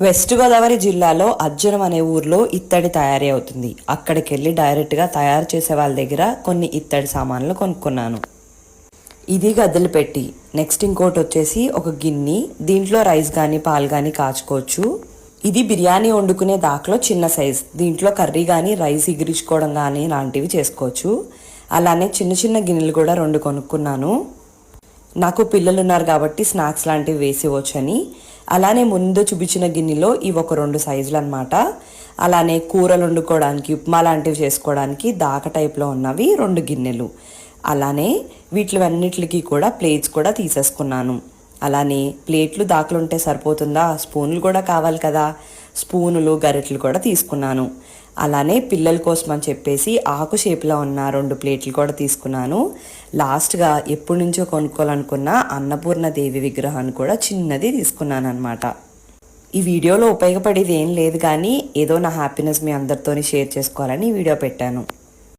West Godavari జిల్లాలో అజ్జనం అనే ఊర్లో ఇత్తడి తయారీ అవుతుంది. అక్కడికి వెళ్ళి డైరెక్ట్గా తయారు చేసే వాళ్ళ దగ్గర కొన్ని ఇత్తడి సామాన్లు కొనుక్కున్నాను. ఇది గద్దెలు పెట్టి. నెక్స్ట్ ఇంకోటి వచ్చేసి ఒక గిన్నె. దీంట్లో రైస్ కానీ పాలు కానీ కాచుకోవచ్చు. ఇది బిర్యానీ వండుకునే దాంట్లో చిన్న సైజ్. దీంట్లో కర్రీ కానీ రైస్ ఎగిరించుకోవడం కానీ లాంటివి చేసుకోవచ్చు. అలానే చిన్న చిన్న గిన్నెలు కూడా 2 కొనుక్కున్నాను. నాకు పిల్లలు ఉన్నారు కాబట్టి స్నాక్స్ లాంటివి వేసివచ్చని. అలానే ముందు చూపించిన గిన్నెలో ఇవి ఒక 2 సైజులు అనమాట. అలానే కూరలు వండుకోవడానికి ఉప్మా లాంటివి చేసుకోవడానికి దాక టైప్లో ఉన్నవి 2 గిన్నెలు. అలానే వీటివన్నిటికి కూడా ప్లేట్స్ కూడా తీసేసుకున్నాను. అలానే ప్లేట్లు దాకలు ఉంటే సరిపోతుందా, స్పూన్లు కూడా కావాలి కదా, స్పూనులు గరిటెలు కూడా తీసుకున్నాను. అలానే పిల్లల కోసం అని చెప్పేసి ఆకు షేప్లో ఉన్న 2 ప్లేట్లు కూడా తీసుకున్నాను. లాస్ట్గా ఎప్పటి నుంచో కొనుక్కోవాలనుకున్న అన్నపూర్ణ దేవి విగ్రహాన్ని కూడా చిన్నది తీసుకున్నాను అనమాట. ఈ వీడియోలో ఉపయోగపడేది ఏం లేదు కానీ ఏదో నా హ్యాపీనెస్ మీ అందరితోని షేర్ చేసుకోవాలని వీడియో పెట్టాను.